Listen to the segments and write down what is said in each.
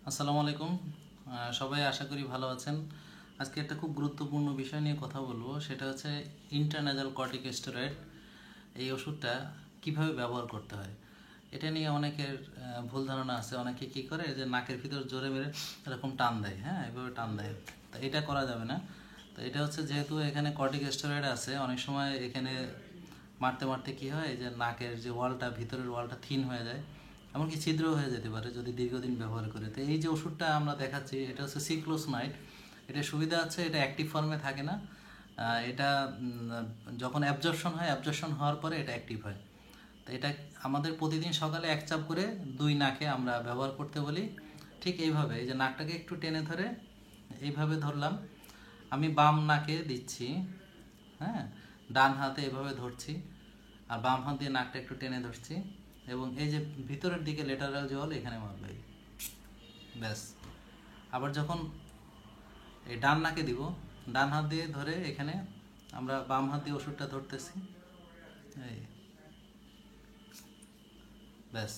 আসসালামু আলাইকুম। সবাই আশা করি ভালো আছেন। আজকে একটা খুব গুরুত্বপূর্ণ বিষয় নিয়ে কথা বলবো, সেটা হচ্ছে ইন্ট্রানাজাল কর্টিকোস্টেরয়েড। এই ওষুধটা কিভাবে ব্যবহার করতে হয় এটা নিয়ে অনেকের ভুল ধারণা আছে। অনেকে কি করে যে নাকের ভিতর জোরে মেরে এরকম টান দেয়, হ্যাঁ, এভাবে টান দেয়। তো এটা করা যাবে না। তো এটা হচ্ছে যেহেতু এখানে কর্টিকোস্টেরয়েড আছে, অনেক সময় এখানে মারতে মারতে কী হয় যে নাকের যে ওয়ালটা, ভিতরের ওয়ালটা থিন হয়ে যায়, এমনকি ছিদ্র হয়ে যেতে পারে যদি দীর্ঘদিন ব্যবহার করে। তো এই যে ওষুধটা আমরা দেখাচ্ছি, এটা হচ্ছে সিক্লোসনাইড। এটার সুবিধা আছে, এটা অ্যাক্টিভ ফর্মে থাকে না। এটা যখন অ্যাবজর্পশন হওয়ার পরে এটা অ্যাক্টিভ হয়। তো এটা আমাদের প্রতিদিন সকালে 1 চাপ করে 2 নাকে আমরা ব্যবহার করতে বলি। ঠিক এইভাবে, এই যে নাকটাকে একটু টেনে ধরে এইভাবে ধরলাম, আমি বাম নাকে দিচ্ছি, হ্যাঁ, ডান হাতে এভাবে ধরছি, আর বাম হাত দিয়ে নাকটা একটু টেনে ধরছি, এবং এই যে ভিতরের দিকে লেটারাল জল এখানে মারবে, ব্যাস। আবার যখন এই ডান নাকে দিব, ডান হাত দিয়ে ধরে এখানে আমরা বাম হাত দিয়ে ওষুধটা ধরতেছি, এই, ব্যাস।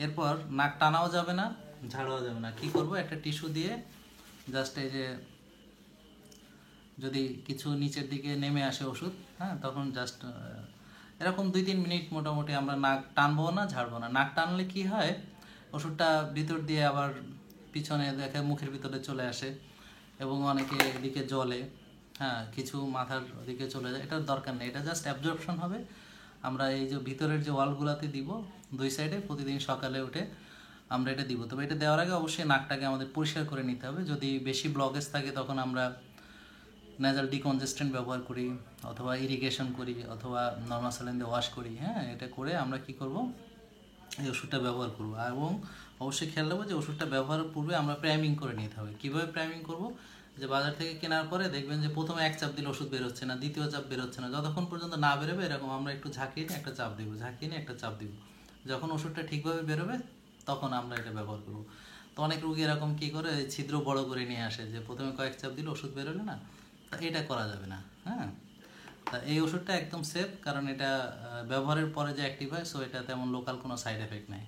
এরপর নাক টানাও যাবে না, ঝাড়াও যাবে না। কি করব, একটা টিস্যু দিয়ে জাস্ট এই যে, যদি কিছু নিচের দিকে নেমে আসে ওষুধ, হ্যাঁ, তখন জাস্ট এরকম 2-3 মিনিট মোটামুটি আমরা নাক টানবো না, ঝাড়বো না। নাক টানলে কি হয়, ওষুধটা ভিতর দিয়ে আবার পিছনে দেখে মুখের ভিতরে চলে আসে, এবং অনেকে এদিকে জ্বলে, হ্যাঁ, কিছু মাথার দিকে চলে যায়। এটার দরকার নেই, এটা জাস্ট অ্যাবজর্পশন হবে। আমরা এই যে ভিতরের যে ওয়ালগুলোতে দিব 2 সাইডে, প্রতিদিন সকালে উঠে আমরা এটা দিব। তবে এটা দেওয়ার আগে অবশ্যই নাকটাকে আমাদের পরিষ্কার করে নিতে হবে। যদি বেশি ব্লকেজ থাকে তখন আমরা নেজাল ডিকনজেস্টেন্ট ব্যবহার করি, অথবা ইরিগেশন করি, অথবা নর্মাল স্যালাইন দিয়ে ওয়াশ করি। হ্যাঁ, এটা করে আমরা কি করব, এই ওষুধটা ব্যবহার করব। এবং অবশ্যই খেয়াল রাখবো যে ওষুধটা ব্যবহারের পূর্বে আমরা প্রাইমিং করে নিতে হবে। কীভাবে প্রাইমিং করব, যে বাজার থেকে কেনার পরে দেখবেন যে প্রথমে 1 চাপ দিলে ওষুধ বেরোচ্ছে না, দ্বিতীয় চাপ বেরোচ্ছে না, যতক্ষণ পর্যন্ত না বেরোবে এরকম আমরা একটু ঝাঁকিয়ে নিয়ে একটা চাপ দিব, ঝাঁকিয়ে নিয়ে একটা চাপ দিব। যখন ওষুধটা ঠিকভাবে বেরোবে তখন আমরা এটা ব্যবহার করব। তো অনেক রুগী এরকম কী করে, ছিদ্র বড় করে নিয়ে আসে, যে প্রথমে কয়েক চাপ দিলে ওষুধ বেরোলে না। তা এটা করা যাবে না, হ্যাঁ। তা এই ওষুধটা একদম সেফ, কারণ এটা ব্যবহারের পরে যে অ্যাক্টিভ হয়, সো এটা তেমন লোকাল কোনো সাইড এফেক্ট নেই।